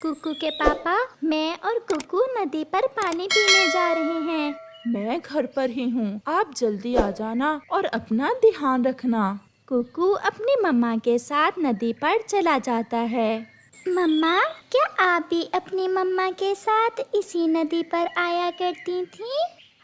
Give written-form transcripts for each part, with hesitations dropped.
कुकू के पापा, मैं और कुकू नदी पर पानी पीने जा रहे हैं। मैं घर पर ही हूँ। आप जल्दी आ जाना और अपना ध्यान रखना। कुकू अपनी मम्मा के साथ नदी पर चला जाता है। मम्मा, क्या आप भी अपनी मम्मा के साथ इसी नदी पर आया करती थी?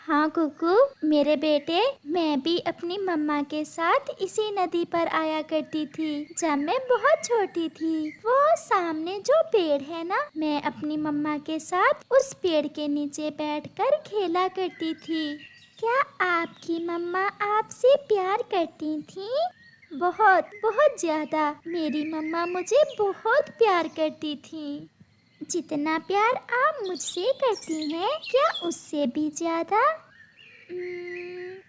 हाँ कुकू, मेरे बेटे, मैं भी अपनी मम्मा के साथ इसी नदी पर आया करती थी जब मैं बहुत छोटी थी। वो सामने जो पेड़ है ना, मैं अपनी मम्मा के साथ उस पेड़ के नीचे बैठकर खेला करती थी। क्या आपकी मम्मा आपसे प्यार करती थी? बहुत बहुत ज्यादा। मेरी मम्मा मुझे बहुत प्यार करती थी। जितना प्यार आप मुझसे करती हैं, क्या उससे भी ज्यादा?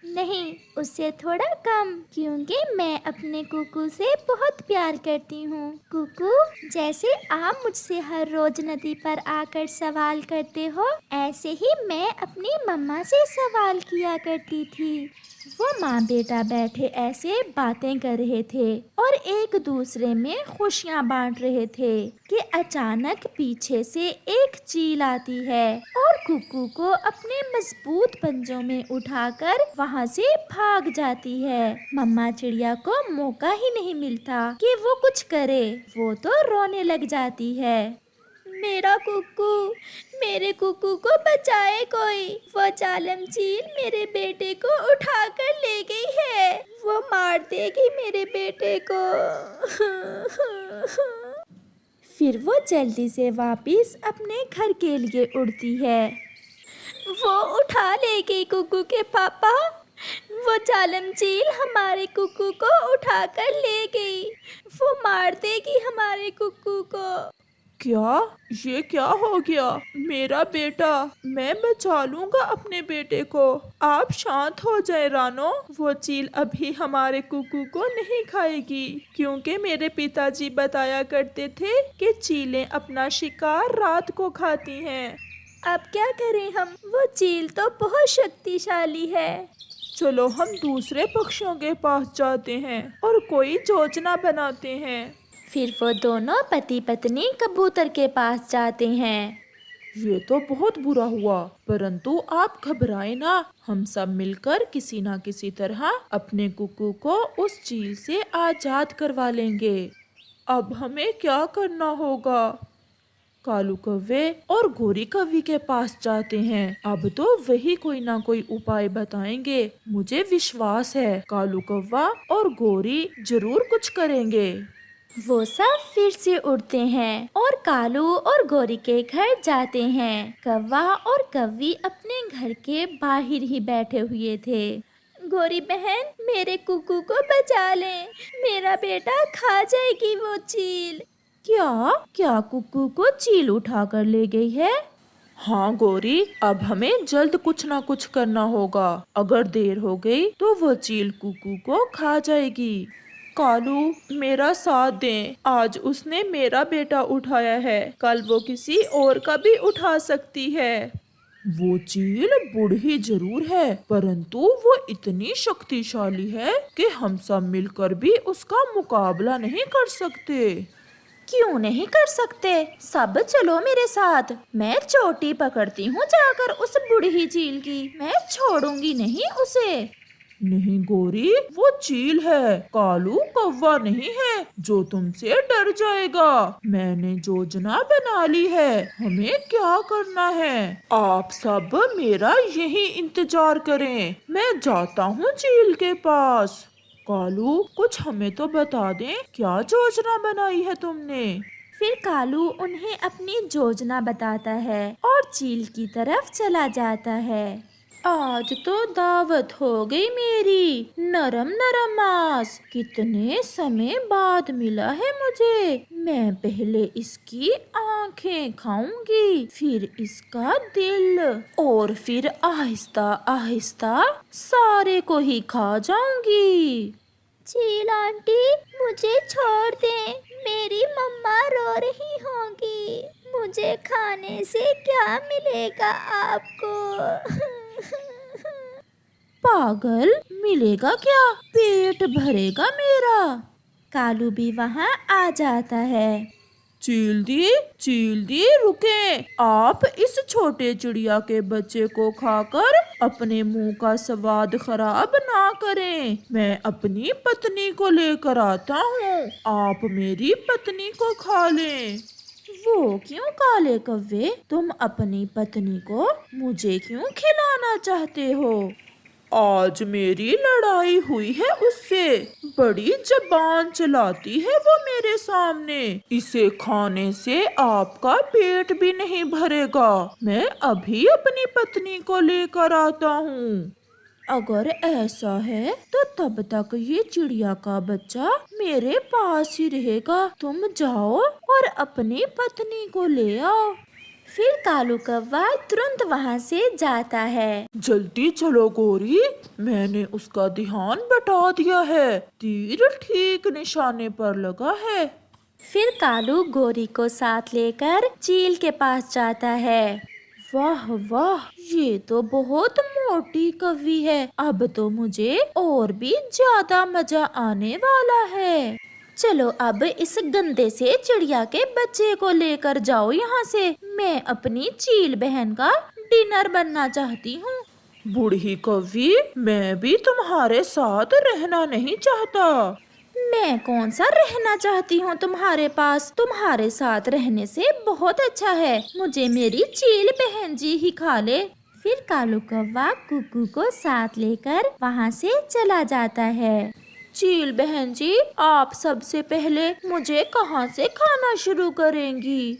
नहीं, उससे थोड़ा कम, क्योंकि मैं अपने कुकू से बहुत प्यार करती हूँ। कुकू, जैसे आप मुझसे हर रोज नदी पर आकर सवाल करते हो, ऐसे ही मैं अपनी मम्मा से सवाल किया करती थी। वो माँ बेटा बैठे ऐसे बातें कर रहे थे और एक दूसरे में खुशियाँ बांट रहे थे कि अचानक पीछे से एक चील आती है और कुकू को अपने मजबूत पंजों में उठाकर वहाँ से भाग जाती है। मम्मा चिड़िया को मौका ही नहीं मिलता कि वो कुछ करे, वो तो रोने लग जाती है। मेरा कुकू, मेरे कुकू को बचाए कोई। वो जालिम चील मेरे बेटे को उठाकर ले गई है। वो मार देगी मेरे बेटे को। फिर वो जल्दी से वापस अपने घर के लिए उड़ती है। वो उठा ले गई कुकू के पापा। वो जालिम चील हमारे कुकू को उठाकर ले गई। वो मार देगी हमारे कुकू को। क्या? ये क्या हो गया? मेरा बेटा, मैं बचा लूंगा अपने बेटे को। आप शांत हो जाए रानो। वो चील अभी हमारे कुकू को नहीं खाएगी, क्योंकि मेरे पिताजी बताया करते थे कि चीलें अपना शिकार रात को खाती हैं। अब क्या करें हम? वो चील तो बहुत शक्तिशाली है। चलो हम दूसरे पक्षियों के पास जाते हैं और कोई योजना बनाते हैं। फिर वो दोनों पति पत्नी कबूतर के पास जाते हैं। ये तो बहुत बुरा हुआ, परंतु आप घबराए ना। हम सब मिलकर किसी न किसी तरह अपने कुकू को उस चील से आजाद करवा लेंगे। अब हमें क्या करना होगा? कालू कव्वे और गोरी कव्वी के पास जाते हैं। अब तो वही कोई ना कोई उपाय बताएंगे। मुझे विश्वास है कालू कव्वा और गोरी जरूर कुछ करेंगे। वो सब फिर से उड़ते हैं और कालू और गोरी के घर जाते हैं। कौवा और कव्वी अपने घर के बाहर ही बैठे हुए थे। गोरी बहन, मेरे कुकू को बचा ले, मेरा बेटा खा जाएगी वो चील। क्या क्या कुकू को चील उठा कर ले गई है? हाँ गोरी, अब हमें जल्द कुछ ना कुछ करना होगा। अगर देर हो गई तो वो चील कुकू को खा जाएगी। कालू, मेरा साथ दें। आज उसने मेरा बेटा उठाया है, कल वो किसी और का भी उठा सकती है। वो चील बूढ़ी जरूर है, परंतु वो इतनी शक्तिशाली है कि हम सब मिलकर भी उसका मुकाबला नहीं कर सकते। क्यों नहीं कर सकते? सब चलो मेरे साथ। मैं चोटी पकड़ती हूँ जाकर उस बूढ़ी चील की। मैं छोड़ूंगी नहीं उसे। नहीं गोरी, वो चील है, कालू कौवा नहीं है जो तुमसे डर जाएगा। मैंने योजना बना ली है, हमें क्या करना है। आप सब मेरा यही इंतजार करें, मैं जाता हूँ चील के पास। कालू, कुछ हमें तो बता दें, क्या योजना बनाई है तुमने? फिर कालू उन्हें अपनी योजना बताता है और चील की तरफ चला जाता है। आज तो दावत हो गई मेरी, नरम नरम मांस कितने समय बाद मिला है मुझे। मैं पहले इसकी आंखें खाऊंगी, फिर इसका दिल, और फिर आहिस्ता आहिस्ता सारे को ही खा जाऊंगी। चील आंटी, मुझे छोड़ दें, मेरी मम्मा रो रही होगी। मुझे खाने से क्या मिलेगा आपको? पागल, मिलेगा क्या? पेट भरेगा मेरा। कालू भी वहाँ आ जाता है। चील दी रुकें। आप इस छोटे चिड़िया के बच्चे को खाकर अपने मुंह का स्वाद खराब ना करें। मैं अपनी पत्नी को लेकर आता हूँ, आप मेरी पत्नी को खा लें। वो क्यों काले कव्वे, तुम अपनी पत्नी को मुझे क्यों खिलाना चाहते हो? आज मेरी लड़ाई हुई है उससे, बड़ी जबान चलाती है वो मेरे सामने। इसे खाने से आपका पेट भी नहीं भरेगा। मैं अभी अपनी पत्नी को लेकर आता हूँ। अगर ऐसा है तो तब तक ये चिड़िया का बच्चा मेरे पास ही रहेगा। तुम जाओ और अपनी पत्नी को ले आओ। फिर कालू कौवा तुरंत वहाँ से जाता है। जल्दी चलो गोरी, मैंने उसका ध्यान बटा दिया है, तीर ठीक निशाने पर लगा है। फिर कालू गोरी को साथ लेकर चील के पास जाता है। वाह वाह, ये तो बहुत मोटी कवि है। अब तो मुझे और भी ज्यादा मजा आने वाला है। चलो अब इस गंदे से चिड़िया के बच्चे को लेकर जाओ यहाँ से। मैं अपनी चील बहन का डिनर बनना चाहती हूँ। बूढ़ी कवि, मैं भी तुम्हारे साथ रहना नहीं चाहता। मैं कौन सा रहना चाहती हूँ तुम्हारे पास? तुम्हारे साथ रहने से बहुत अच्छा है, मुझे मेरी चील बहन जी ही खा ले। फिर कालू कौवा कुकू को साथ लेकर वहाँ से चला जाता है। चील बहन जी, आप सबसे पहले मुझे कहाँ से खाना शुरू करेंगी?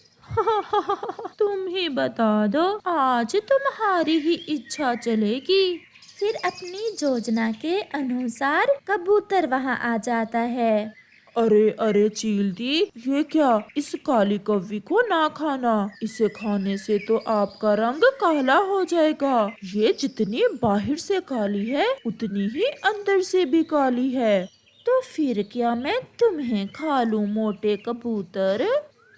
तुम ही बता दो, आज तुम्हारी ही इच्छा चलेगी। फिर अपनी योजना के अनुसार कबूतर वहाँ आ जाता है। अरे अरे चील दी, ये क्या? इस काली कव्वी को ना खाना, इसे खाने से तो आपका रंग काला हो जाएगा। ये जितनी बाहर से काली है उतनी ही अंदर से भी काली है। तो फिर क्या मैं तुम्हें खा लूं मोटे कबूतर?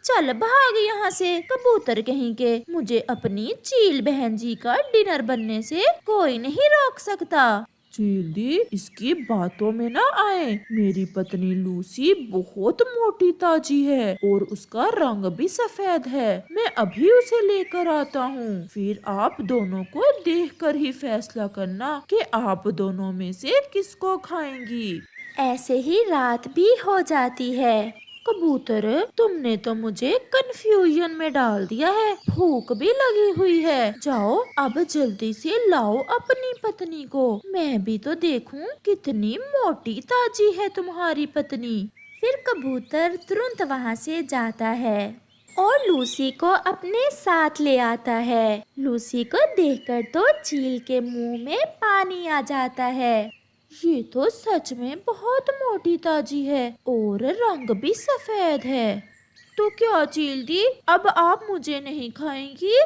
चल भाग यहाँ से कबूतर कहीं के। मुझे अपनी चील बहन जी का डिनर बनने से कोई नहीं रोक सकता। चील दी, इसकी बातों में ना आए। मेरी पत्नी लूसी बहुत मोटी ताजी है और उसका रंग भी सफेद है। मैं अभी उसे लेकर आता हूँ, फिर आप दोनों को देखकर ही फैसला करना कि आप दोनों में से किसको खाएंगी। ऐसे ही रात भी हो जाती है। कबूतर, तुमने तो मुझे कंफ्यूजन में डाल दिया है, भूख भी लगी हुई है। जाओ अब जल्दी से लाओ अपनी पत्नी को, मैं भी तो देखूं कितनी मोटी ताजी है तुम्हारी पत्नी। फिर कबूतर तुरंत वहाँ से जाता है और लूसी को अपने साथ ले आता है। लूसी को देखकर तो चील के मुंह में पानी आ जाता है। ये तो सच में बहुत मोटी ताजी है और रंग भी सफेद है। तो क्या चील दी, अब आप मुझे नहीं खाएंगी?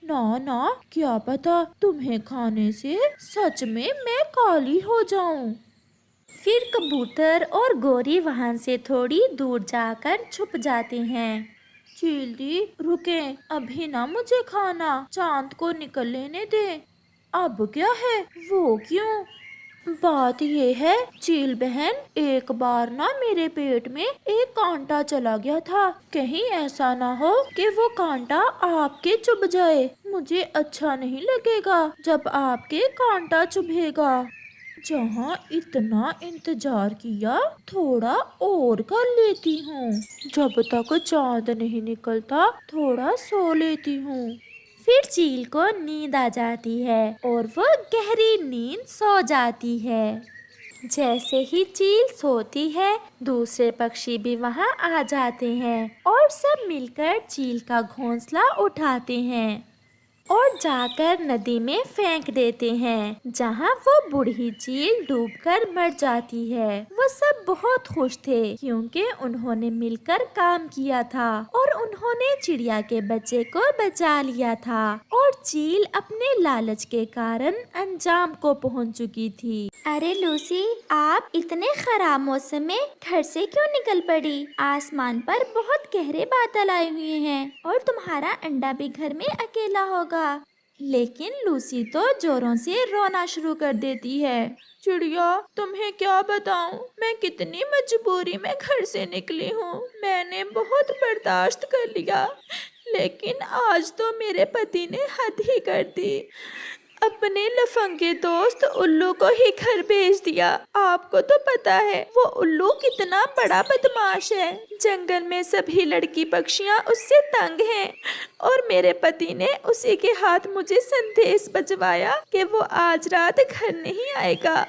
ना ना, क्या पता तुम्हें खाने से सच में मैं काली हो जाऊं। फिर कबूतर और गोरी वहाँ से थोड़ी दूर जाकर छुप जाते हैं। चील दी रुकें, अभी ना मुझे खाना, चांद को निकल लेने दें। अब क्या है? वो क्यों? बात ये है चील बहन, एक बार ना मेरे पेट में एक कांटा चला गया था। कहीं ऐसा ना हो कि वो कांटा आपके चुभ जाए। मुझे अच्छा नहीं लगेगा जब आपके कांटा चुभेगा। जहाँ इतना इंतजार किया, थोड़ा और कर लेती हूँ। जब तक चांद नहीं निकलता थोड़ा सो लेती हूँ। फिर चील को नींद आ जाती है और वो गहरी नींद सो जाती है। जैसे ही चील सोती है, दूसरे पक्षी भी वहाँ आ जाते हैं और सब मिलकर चील का घोंसला उठाते हैं और जाकर नदी में फेंक देते हैं, जहाँ वो बूढ़ी चील डूबकर मर जाती है। वो सब बहुत खुश थे क्योंकि उन्होंने मिलकर काम किया था और उन्होंने चिड़िया के बच्चे को बचा लिया था और चील अपने लालच के कारण अंजाम को पहुँच चुकी थी। अरे लूसी, आप इतने खराब मौसम में घर से क्यों निकल पड़ी? आसमान पर बहुत गहरे बादल आए हुए हैं और तुम्हारा अंडा भी घर में अकेला होगा। लेकिन लूसी तो जोरों से रोना शुरू कर देती है। चिड़िया, तुम्हें क्या बताऊं, मैं कितनी मजबूरी में घर से निकली हूँ। मैंने बहुत बर्दाश्त कर लिया, लेकिन आज तो मेरे पति ने हद ही कर दी। अपने लफंगे दोस्त उल्लू को ही घर भेज दिया। आपको तो पता है वो उल्लू कितना बड़ा बदमाश है। जंगल में सभी लड़की पक्षियां उससे तंग हैं और मेरे पति ने उसी के हाथ मुझे संदेश भिजवाया कि वो आज रात घर नहीं आएगा,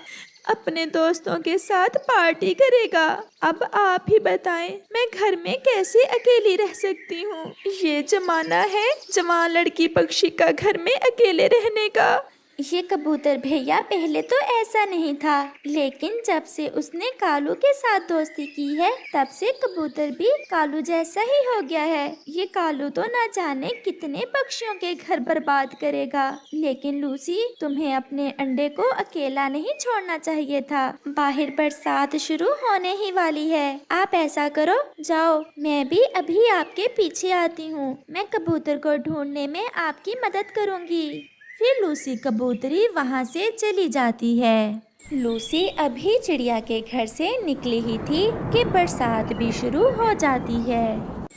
अपने दोस्तों के साथ पार्टी करेगा। अब आप ही बताएं, मैं घर में कैसे अकेली रह सकती हूँ। ये जमाना है जवान लड़की पक्षी का घर में अकेले रहने का। ये कबूतर भैया पहले तो ऐसा नहीं था, लेकिन जब से उसने कालू के साथ दोस्ती की है तब से कबूतर भी कालू जैसा ही हो गया है। ये कालू तो ना जाने कितने पक्षियों के घर बर्बाद करेगा। लेकिन लूसी, तुम्हें अपने अंडे को अकेला नहीं छोड़ना चाहिए था। बाहर बरसात शुरू होने ही वाली है। आप ऐसा करो, जाओ, मैं भी अभी आपके पीछे आती हूँ। मैं कबूतर को ढूंढने में आपकी मदद करूँगी। फिर लूसी कबूतरी वहाँ से चली जाती है। लूसी अभी चिड़िया के घर से निकली ही थी कि बरसात भी शुरू हो जाती है।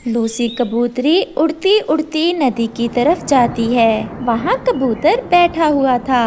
लूसी कबूतरी उड़ती उड़ती नदी की तरफ जाती है। वहाँ कबूतर बैठा हुआ था।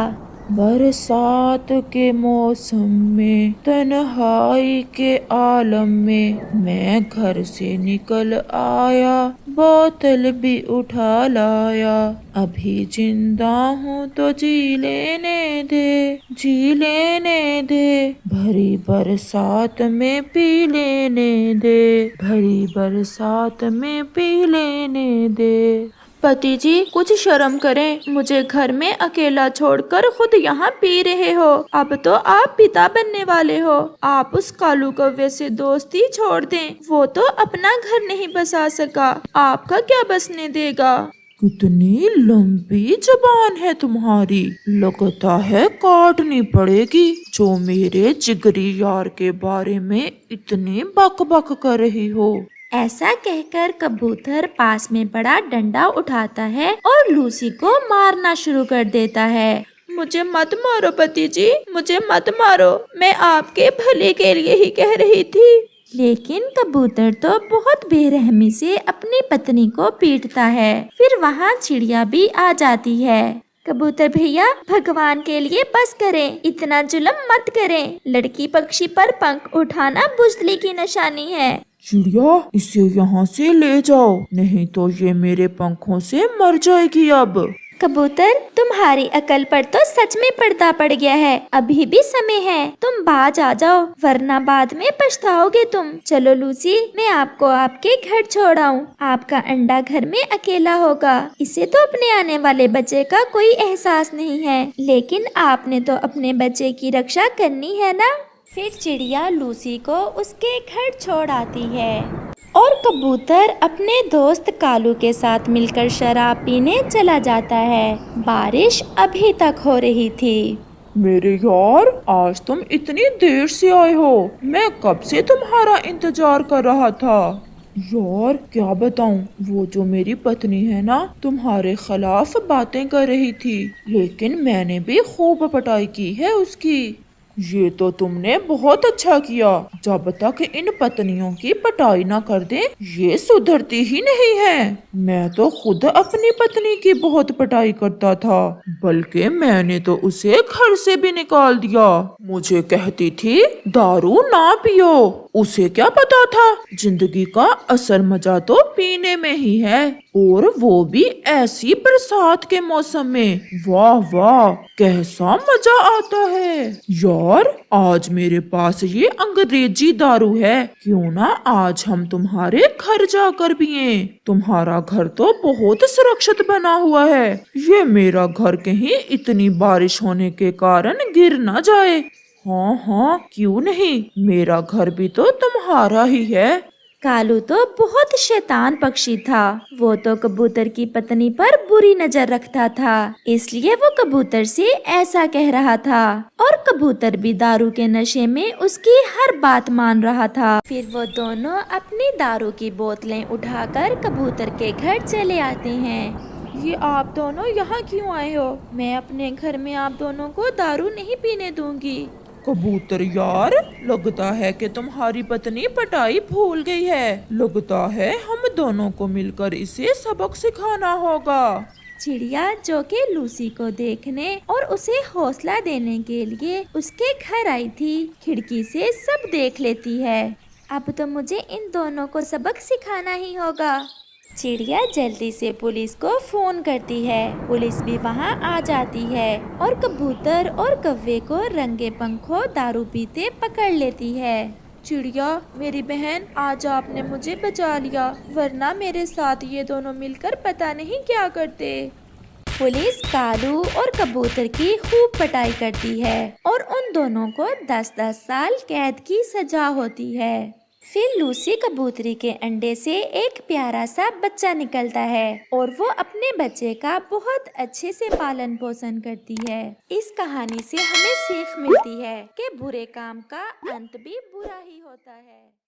बरसात के मौसम में तन्हाई के आलम में मैं घर से निकल आया, बोतल भी उठा लाया। अभी जिंदा हूँ तो जी लेने दे, जी लेने दे, भरी बरसात में पी लेने दे, भरी बरसात में पी लेने दे। पति जी, कुछ शर्म करें, मुझे घर में अकेला छोड़कर खुद यहाँ पी रहे हो। अब तो आप पिता बनने वाले हो। आप उस कालू कौवे से दोस्ती छोड़ दें, वो तो अपना घर नहीं बसा सका, आपका क्या बसने देगा। कितनी लंबी जबान है तुम्हारी, लगता है काटनी पड़ेगी, जो मेरे जिगरी यार के बारे में इतनी बक बक कर रही हो। ऐसा कहकर कबूतर पास में पड़ा डंडा उठाता है और लूसी को मारना शुरू कर देता है। मुझे मत मारो पति जी, मुझे मत मारो, मैं आपके भले के लिए ही कह रही थी। लेकिन कबूतर तो बहुत बेरहमी से अपनी पत्नी को पीटता है। फिर वहाँ चिड़िया भी आ जाती है। कबूतर भैया, भगवान के लिए बस करें, इतना जुल्म मत करें। लड़की पक्षी पर पंख उठाना बुज़दिली की निशानी है। चिड़िया, इसे यहाँ से ले जाओ, नहीं तो ये मेरे पंखों से मर जाएगी। अब कबूतर, तुम्हारी अकल पर तो सच में पर्दा पड़ गया है। अभी भी समय है, तुम बाज आ जाओ, वरना बाद में पछताओगे तुम। चलो लूसी, मैं आपको आपके घर छोड़ाऊं। आपका अंडा घर में अकेला होगा। इसे तो अपने आने वाले बच्चे का कोई एहसास नहीं है, लेकिन आपने तो अपने बच्चे की रक्षा करनी है ना। फिर चिड़िया लूसी को उसके घर छोड़ आती है और कबूतर अपने दोस्त कालू के साथ मिलकर शराब पीने चला जाता है। बारिश अभी तक हो रही थी। मेरे यार, आज तुम इतनी देर से आए हो, मैं कब से तुम्हारा इंतजार कर रहा था। यार क्या बताऊं, वो जो मेरी पत्नी है ना, तुम्हारे खिलाफ बातें कर रही थी, लेकिन मैंने भी खूब पटाई की है उसकी। ये तो तुमने बहुत अच्छा किया। जब तक इन पत्नियों की पटाई ना कर दे, ये सुधरती ही नहीं है। मैं तो खुद अपनी पत्नी की बहुत पटाई करता था, बल्कि मैंने तो उसे घर से भी निकाल दिया। मुझे कहती थी दारू ना पियो, उसे क्या पता था जिंदगी का असल मजा तो पीने में ही है, और वो भी ऐसी बरसात के मौसम में। वाह वाह, कैसा मजा आता है। यार, आज मेरे पास ये अंग्रेजी दारू है, क्यों ना आज हम तुम्हारे घर जाकर पिएं। तुम्हारा घर तो बहुत सुरक्षित बना हुआ है, ये मेरा घर कहीं इतनी बारिश होने के कारण गिर ना जाए। हाँ हाँ, क्यों नहीं, मेरा घर भी तो तुम्हारा ही है। कालू तो बहुत शैतान पक्षी था। वो तो कबूतर की पत्नी पर बुरी नजर रखता था, इसलिए वो कबूतर से ऐसा कह रहा था। और कबूतर भी दारू के नशे में उसकी हर बात मान रहा था। फिर वो दोनों अपनी दारू की बोतलें उठाकर कबूतर के घर चले आते हैं। ये आप दोनों यहाँ क्यों आए हो? मैं अपने घर में आप दोनों को दारू नहीं पीने दूंगी। कबूतर यार, लगता है कि तुम्हारी पत्नी पटाई भूल गई है। लगता है हम दोनों को मिलकर इसे सबक सिखाना होगा। चिड़िया, जो कि लूसी को देखने और उसे हौसला देने के लिए उसके घर आई थी, खिड़की से सब देख लेती है। अब तो मुझे इन दोनों को सबक सिखाना ही होगा। चिड़िया जल्दी से पुलिस को फोन करती है। पुलिस भी वहाँ आ जाती है और कबूतर और कौवे को रंगे पंखों दारू पीते पकड़ लेती है। चिड़िया, मेरी बहन, आज आपने मुझे बचा लिया, वरना मेरे साथ ये दोनों मिलकर पता नहीं क्या करते। पुलिस कालू और कबूतर की खूब पिटाई करती है और उन दोनों को 10-10 साल कैद की सजा होती है। फिर लूसी कबूतरी के अंडे से एक प्यारा सा बच्चा निकलता है और वो अपने बच्चे का बहुत अच्छे से पालन पोषण करती है। इस कहानी से हमें सीख मिलती है कि बुरे काम का अंत भी बुरा ही होता है।